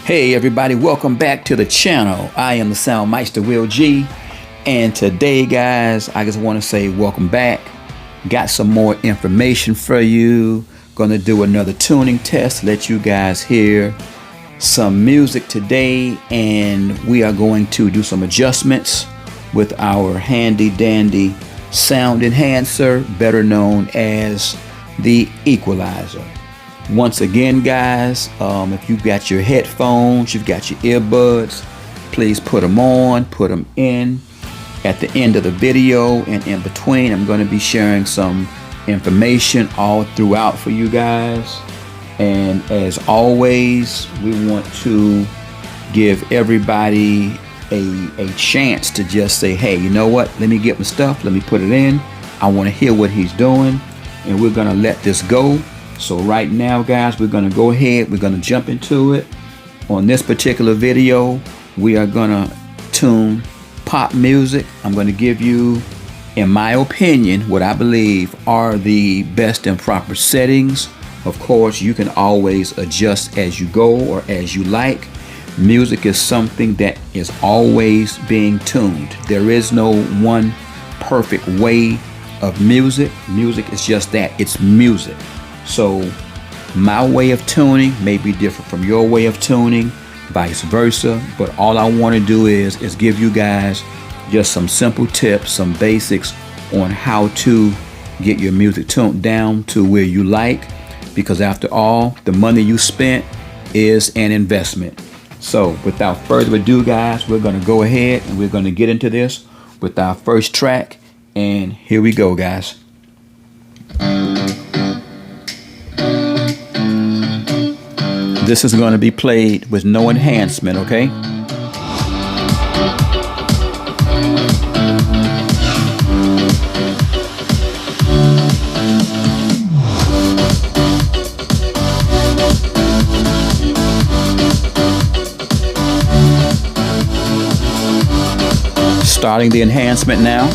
Hey everybody, welcome back to the channel. I am the Soundmeister Will G, and today guys, I just want to say welcome back. Got some more information for you. Gonna do another tuning test, let you guys hear some music today, and we are going to do some adjustments with our handy dandy sound enhancer, better known as the Equalizer. Once again guys, if you've got your headphones, you've got your earbuds, please put them on, put them in. At the end of the video and in between, I'm going to be sharing some information all throughout for you guys. And as always, we want to give everybody a chance to just say, hey, you know what, let me get my stuff, let me put it in, I want to hear what he's doing, and we're going to let this go. So right now guys, we're going to go ahead, we're going to jump into it. On this particular video, we are going to tune pop music. I'm going to give you, in my opinion, what I believe are the best and proper settings. Of course, you can always adjust as you go or as you like. Music is something that is always being tuned. There is no one perfect way of music. Music is just that, it's music. So my way of tuning may be different from your way of tuning, vice versa, but all I want to do is give you guys just some simple tips, some basics on how to get your music tuned down to where you like, because after all, the money you spent is an investment. So without further ado guys, we're going to go ahead and we're going to get into this with our first track, and here we go guys. This is going to be played with no enhancement, okay? Starting the enhancement now.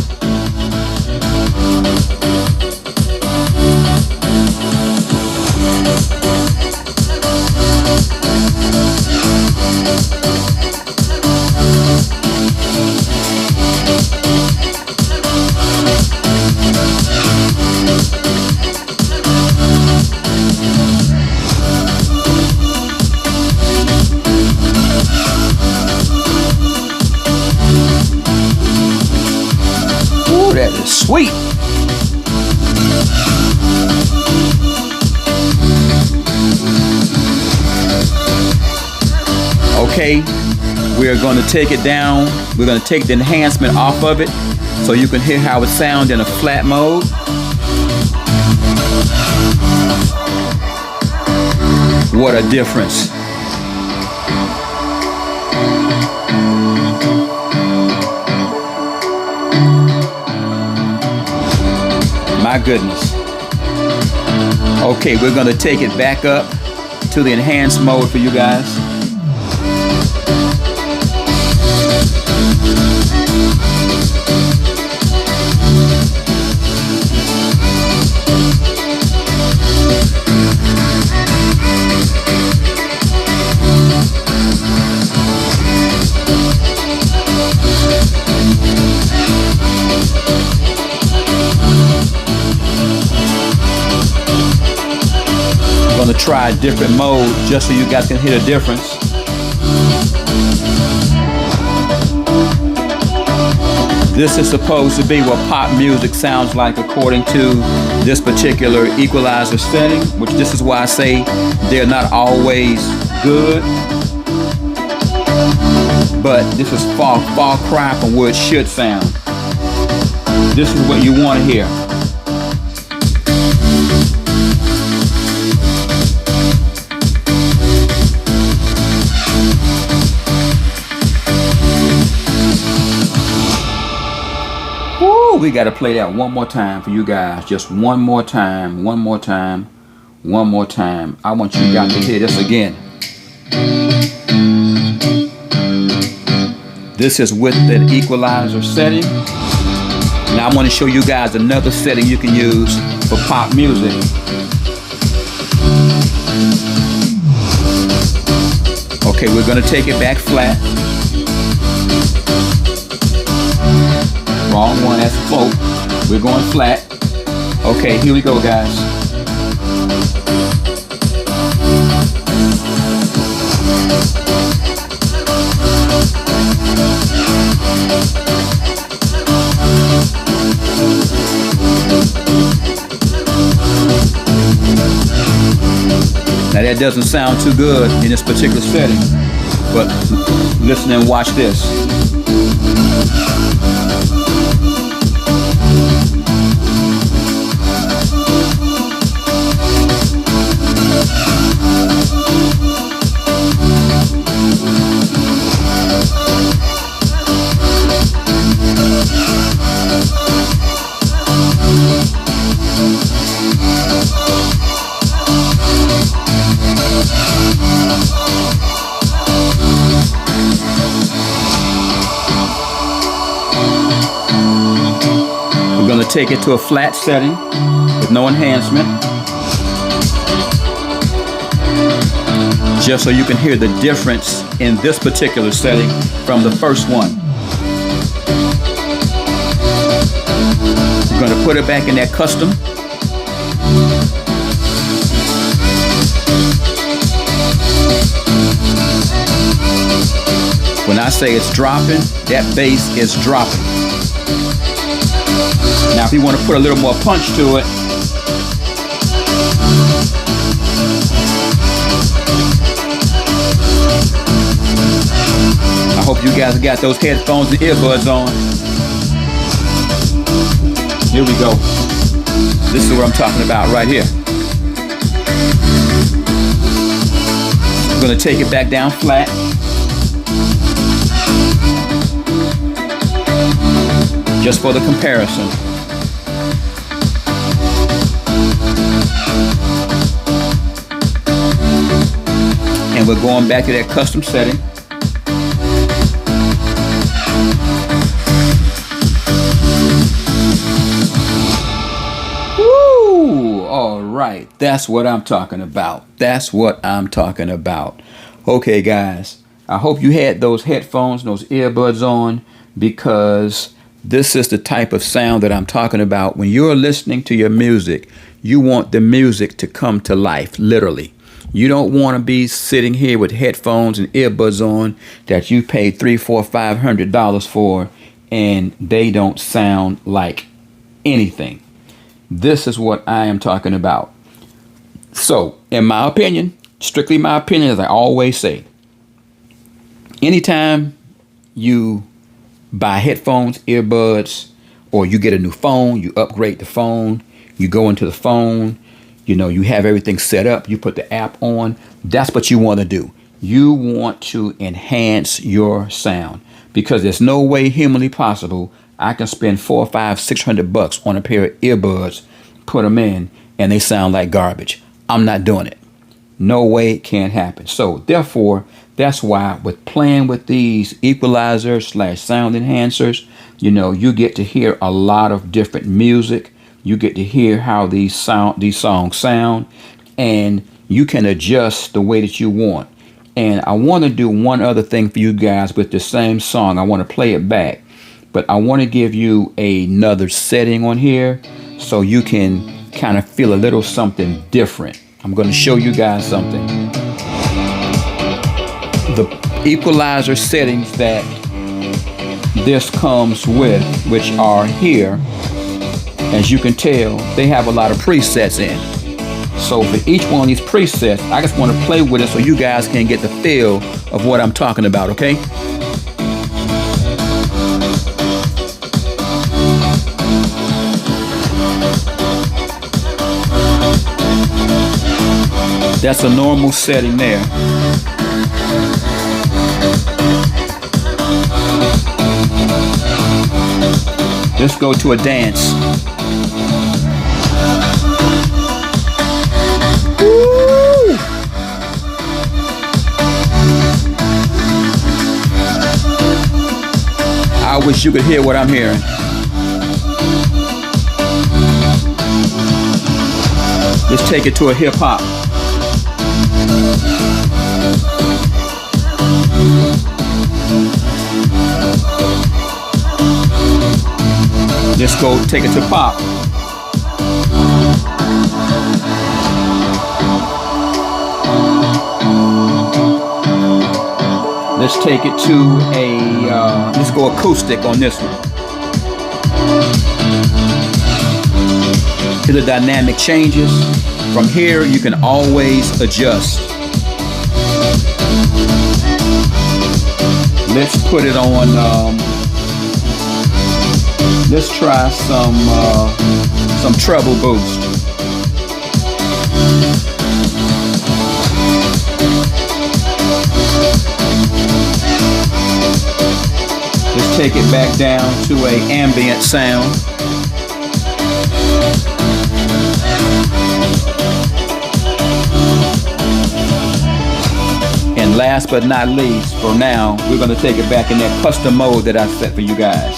That is sweet. Okay, we're going to take it down. We're going to take the enhancement off of it so you can hear how it sounds in a flat mode. What a difference. My goodness. Okay, we're going to take it back up to the enhanced mode for you guys. Going to try a different mode just so you guys can hear the difference. This is supposed to be what pop music sounds like according to this particular equalizer setting, which this is why I say they're not always good, but this is far cry from where it should sound. This is what you want to hear. We got to play that one more time for you guys. Just one more time, one more time, one more time. I want you guys to hear this again. This is with the equalizer setting. Now I want to show you guys another setting you can use for pop music. Okay, we're gonna take it back flat. Wrong one, that's float. We're going flat. Okay, here we go, guys. Now that doesn't sound too good in this particular setting, but listen and watch this. We're going to take it to a flat setting with no enhancement, just so you can hear the difference in this particular setting from the first one. We're going to put it back in that custom. When I say it's dropping, that bass is dropping. Now, if you want to put a little more punch to it, I hope you guys got those headphones and earbuds on. Here we go. This is what I'm talking about right here. I'm going to take it back down flat. Just for the comparison. And we're going back to that custom setting. Woo! All right. That's what I'm talking about. That's what I'm talking about. Okay, guys. I hope you had those headphones, those earbuds on, because this is the type of sound that I'm talking about. When you're listening to your music, you want the music to come to life, literally. You don't want to be sitting here with headphones and earbuds on that you paid $300, $400, $500 for, and they don't sound like anything. This is what I am talking about. So, in my opinion, strictly my opinion, as I always say, anytime you buy headphones, earbuds, or you get a new phone, you upgrade the phone, you go into the phone, you have everything set up, you put the app on, that's what you want to do. You want to enhance your sound, because there's no way humanly possible I can spend $400, $500, $600 on a pair of earbuds, put them in, and they sound like garbage. I'm not doing it. No way it can happen. So therefore, that's why with playing with these equalizers / sound enhancers, you get to hear a lot of different music. You get to hear how these songs sound, and you can adjust the way that you want. And I want to do one other thing for you guys with the same song. I want to play it back, but I want to give you another setting on here so you can kind of feel a little something different. I'm going to show you guys something. The equalizer settings that this comes with, which are here, as you can tell, they have a lot of presets in. So for each one of these presets, I just want to play with it so you guys can get the feel of what I'm talking about, okay? That's a normal setting there. Let's go to a dance. Woo! I wish you could hear what I'm hearing. Let's take it to a hip hop. Let's go take it to pop. Let's take it to let's go acoustic on this one. To the dynamic changes. From here, you can always adjust. Let's put it on, let's try some treble boost. Let's take it back down to an ambient sound. And last but not least, for now, we're going to take it back in that custom mode that I set for you guys.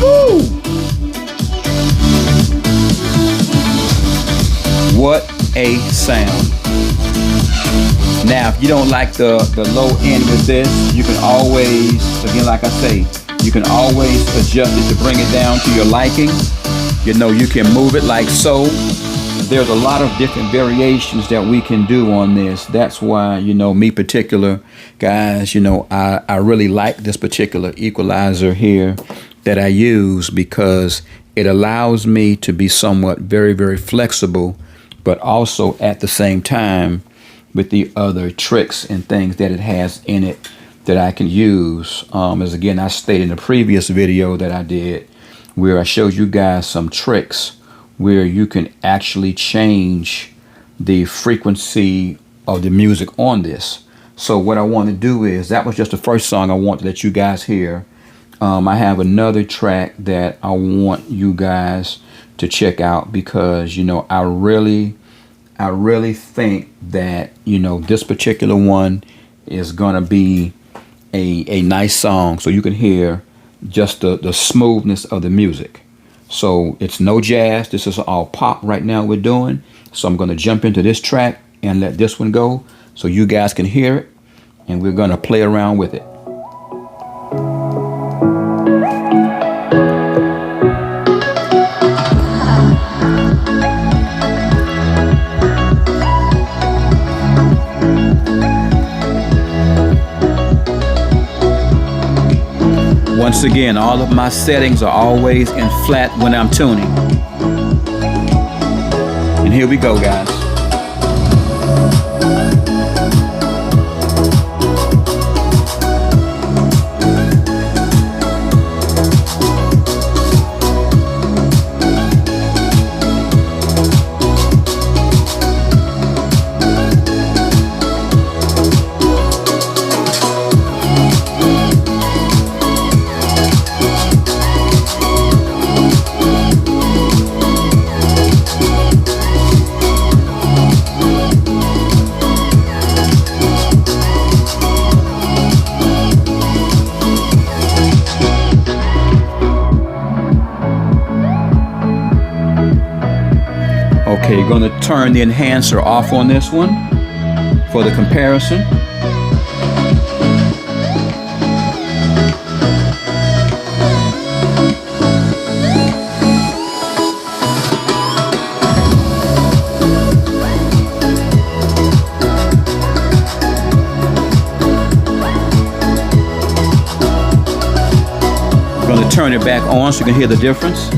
Woo! What a sound. Now, if you don't like the low end with this, you can always, again, like I say, you can always adjust it to bring it down to your liking. You know, you can move it like so. There's a lot of different variations that we can do on this. That's why, you know, me particular, guys, you know, I really like this particular equalizer here that I use because it allows me to be somewhat very, very flexible, but also at the same time with the other tricks and things that it has in it that I can use. As again, I stated in the previous video that I did, where I showed you guys some tricks where you can actually change the frequency of the music on this. So what I want to do is, that was just the first song I want to let you guys hear. I have another track that I want you guys to check out because, you know, I really think that, you know, this particular one is gonna be a nice song, so you can hear just the smoothness of the music. So it's no jazz, this is all pop right now we're doing. So I'm gonna jump into this track and let this one go so you guys can hear it, and we're gonna play around with it. Once again, all of my settings are always in flat when I'm tuning. And here we go, guys. Okay, you're going to turn the enhancer off on this one for the comparison. I'm going to turn it back on so you can hear the difference.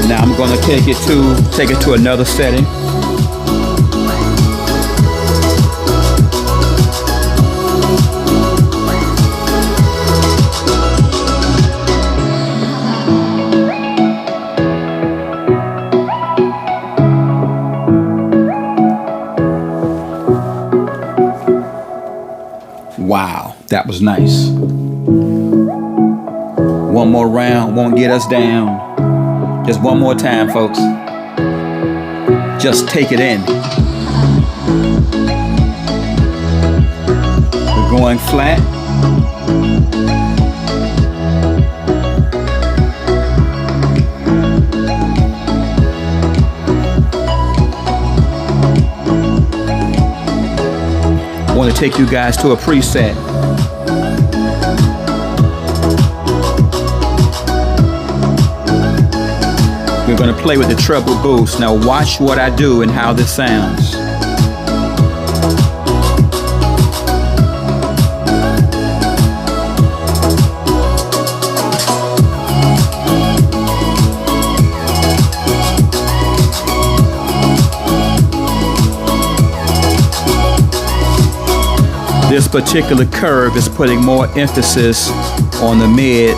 Now I'm going to take it to another setting. Wow, that was nice. One more round won't get us down. Just one more time, folks. Just take it in. We're going flat. want to take you guys to a preset. We're going to play with the treble boost. Now watch what I do and how this sounds. This particular curve is putting more emphasis on the mid.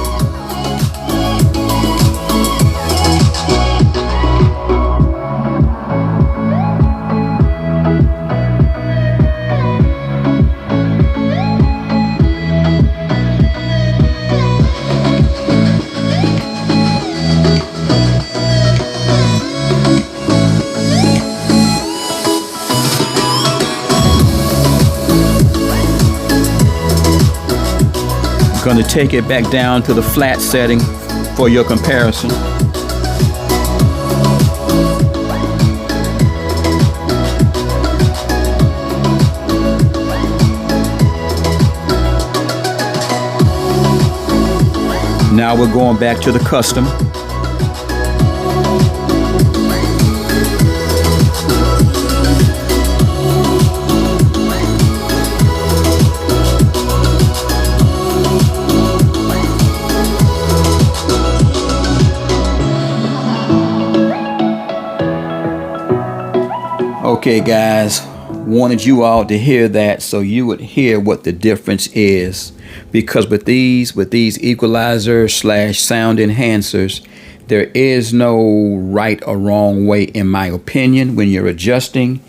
Going to take it back down to the flat setting for your comparison. Now we're going back to the custom. Okay guys, wanted you all to hear that so you would hear what the difference is, because with these equalizer / sound enhancers, there is no right or wrong way in my opinion when you're adjusting.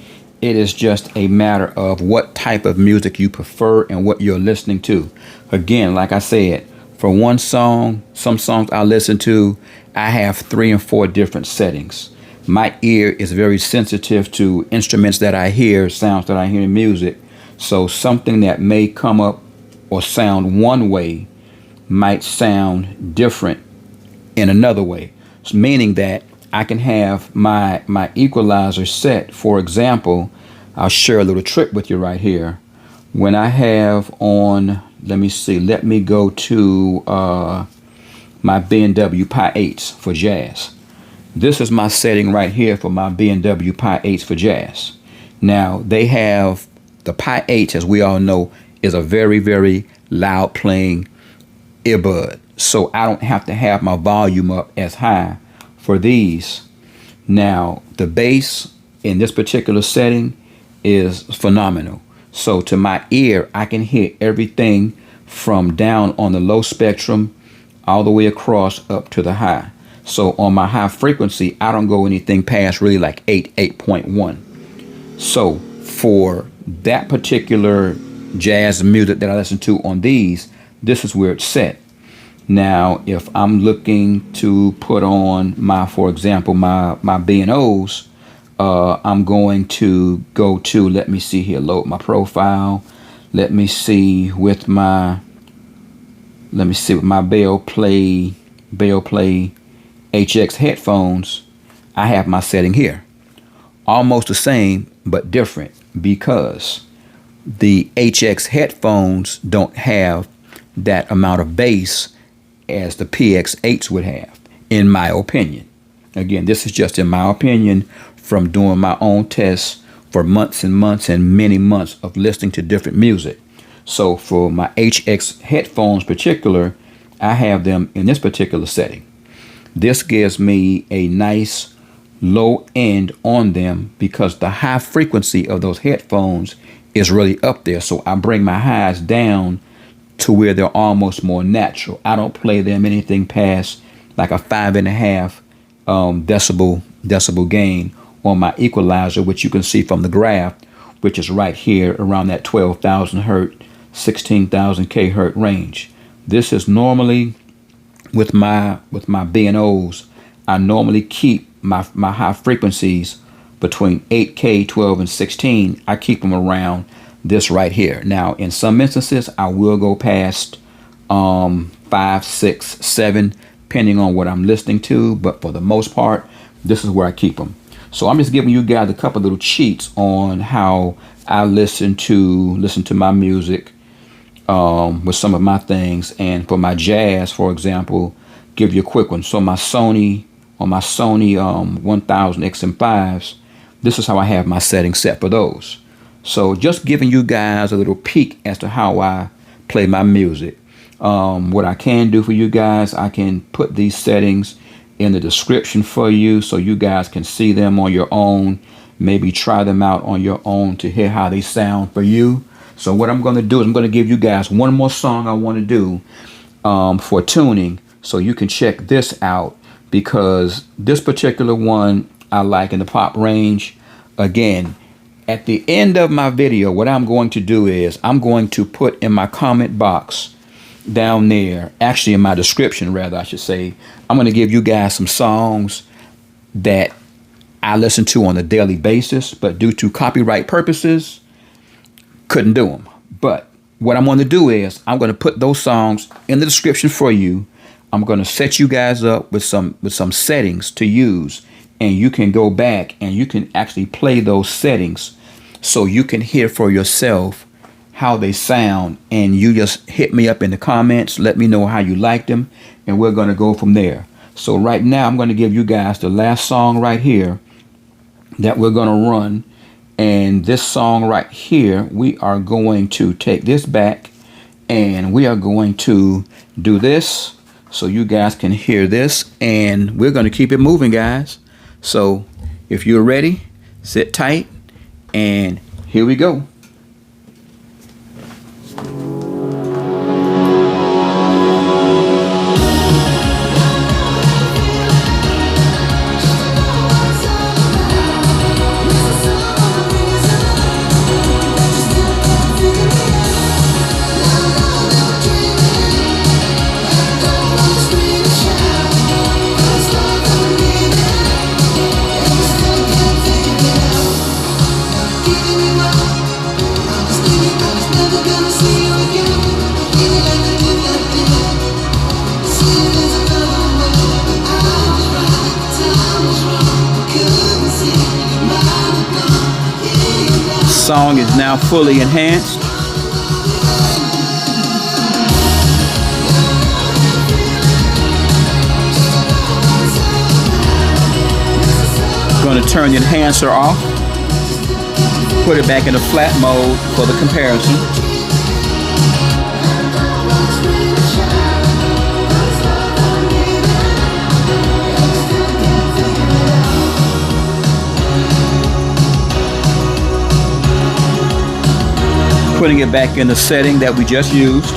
It is just a matter of what type of music you prefer and what you're listening to. Again, like I said, for one song, some songs I listen to, I have 3 and 4 different settings. My ear is very sensitive to instruments that I hear, sounds that I hear in music. So something that may come up or sound one way might sound different in another way. So meaning that I can have my equalizer set. For example, I'll share a little trick with you right here. When I have on, let me go to my B&W Pi 8s for jazz. This is my setting right here for my B&W Pi 8s for jazz. Now, they have the Pi 8, as we all know, is a very, very loud playing earbud. So I don't have to have my volume up as high for these. Now, the bass in this particular setting is phenomenal. So to my ear, I can hear everything from down on the low spectrum all the way across up to the high. So on my high frequency, I don't go anything past really like 8.1. So for that particular jazz music that I listen to on these, this is where it's set. Now, if I'm looking to put on for example, my B&Os, I'm going to go to, let me see here, load my profile. Let me see with my Bell Play HX headphones, I have my setting here. Almost the same, but different, because the HX headphones don't have that amount of bass as the PX8s would have, in my opinion. Again, this is just in my opinion from doing my own tests for months and months and many months of listening to different music. So for my HX headphones particular, I have them in this particular setting. This gives me a nice low end on them because the high frequency of those headphones is really up there. So I bring my highs down to where they're almost more natural. I don't play them anything past like a 5.5 decibel gain on my equalizer, which you can see from the graph, which is right here around that 12,000 hertz, 16,000 K hertz range. This is normally with my B&Os, I normally keep my high frequencies between 8K, 12, and 16. I keep them around this right here. Now, in some instances, I will go past 5, 6, 7, depending on what I'm listening to. But for the most part, this is where I keep them. So I'm just giving you guys a couple little cheats on how I listen to my music with some of my things. And for my jazz, for example, give you a quick one. So my Sony 1000 XM5s, this is how I have my settings set for those. So just giving you guys a little peek as to how I play my music. What I can do for you guys, I can put these settings in the description for you so you guys can see them on your own. Maybe try them out on your own to hear how they sound for you. So what I'm going to do is I'm going to give you guys one more song I want to do for tuning, so you can check this out, because this particular one I like in the pop range. Again, at the end of my video, what I'm going to do is I'm going to put in my comment box down there, actually in my description rather I should say, I'm going to give you guys some songs that I listen to on a daily basis, but due to copyright purposes, couldn't do them. But what I'm going to do is I'm going to put those songs in the description for you. I'm going to set you guys up with some settings to use, and you can go back and you can actually play those settings so you can hear for yourself how they sound. And you just hit me up in the comments, let me know how you like them, and we're going to go from there. So right now I'm going to give you guys the last song right here that we're going to run. And this song right here, we are going to take this back and we are going to do this so you guys can hear this, and we're going to keep it moving, guys. So if you're ready, sit tight, and here we go. Song is now fully enhanced. Going to turn the enhancer off, put it back in the flat mode for the comparison. Putting it back in the setting that we just used.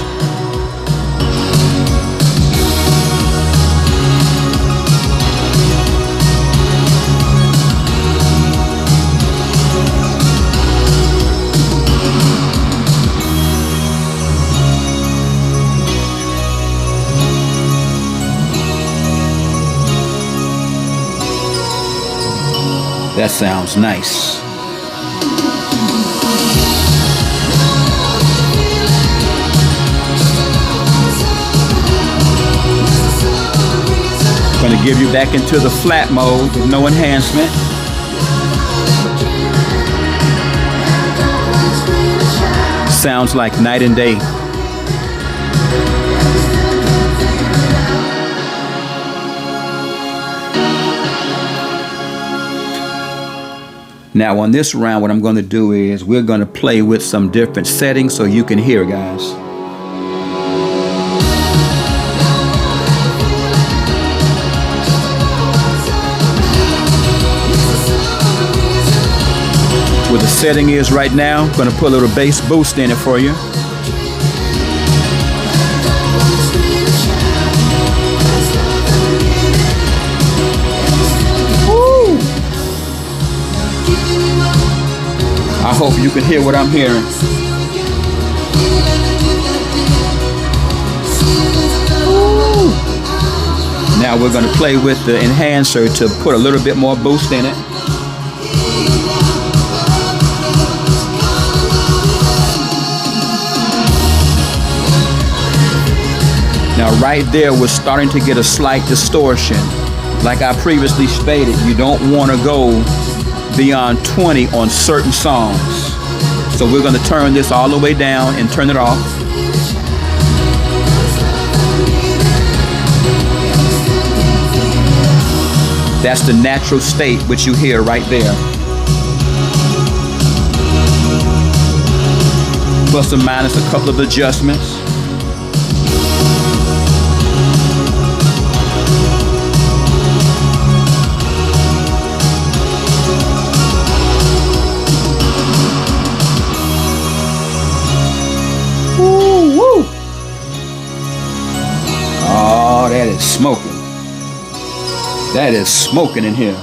That sounds nice. Going to give you back into the flat mode with no enhancement. Sounds like night and day. Now on this round, what I'm going to do is we're going to play with some different settings so you can hear, guys. Where the setting is right now, I'm going to put a little bass boost in it for you. I hope you can hear what I'm hearing. Ooh. Now we're going to play with the enhancer to put a little bit more boost in it. Now right there, we're starting to get a slight distortion. Like I previously stated, you don't want to go beyond 20 on certain songs. So we're going to turn this all the way down and turn it off. That's the natural state which you hear right there. Plus or minus a couple of adjustments. Woo, woo. Oh, that is smoking. That is smoking in here.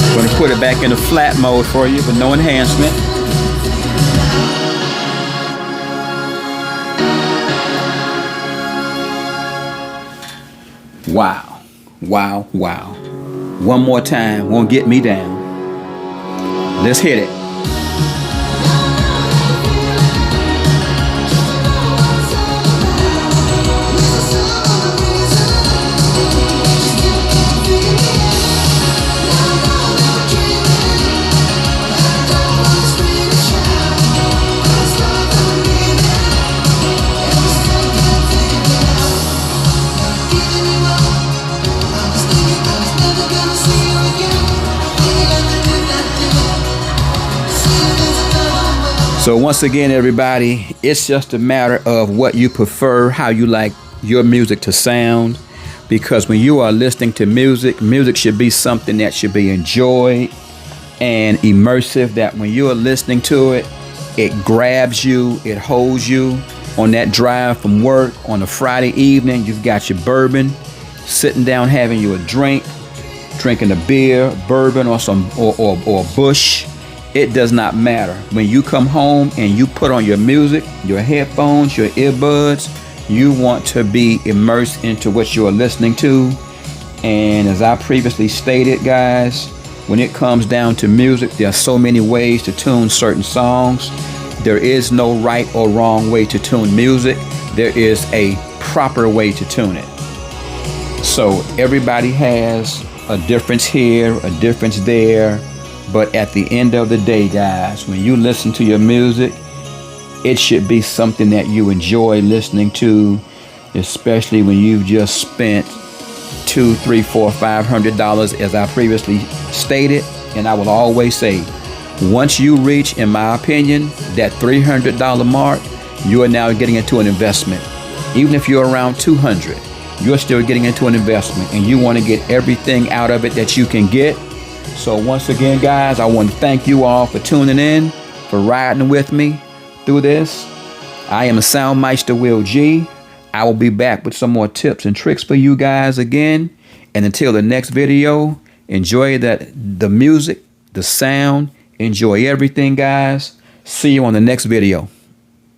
I'm going to put it back in the flat mode for you with no enhancement. Wow, wow, wow. One more time won't get me down. Let's hit it. So once again, everybody, it's just a matter of what you prefer, how you like your music to sound. Because when you are listening to music, music should be something that should be enjoyed and immersive, that when you are listening to it, it grabs you, it holds you. On that drive from work on a Friday evening, you've got your bourbon, sitting down having you a drink, drinking a beer, bourbon, or or Bush. It does not matter. When you come home and you put on your music, your headphones, your earbuds, you want to be immersed into what you are listening to. And as I previously stated, guys, when it comes down to music, there are so many ways to tune certain songs. There is no right or wrong way to tune music. There is a proper way to tune it. So everybody has a difference here, a difference there. But at the end of the day, guys, when you listen to your music, it should be something that you enjoy listening to, especially when you've just spent $200, $300, $400, $500, as I previously stated. And I will always say, once you reach, in my opinion, that $300 mark, you are now getting into an investment. Even if you're around $200, you're still getting into an investment, and you want to get everything out of it that you can get. So once again, guys, I want to thank you all for tuning in, for riding with me through this. I am Soundmeister Will G. I will be back with some more tips and tricks for you guys again. And until the next video, enjoy the music, the sound, enjoy everything, guys. See you on the next video.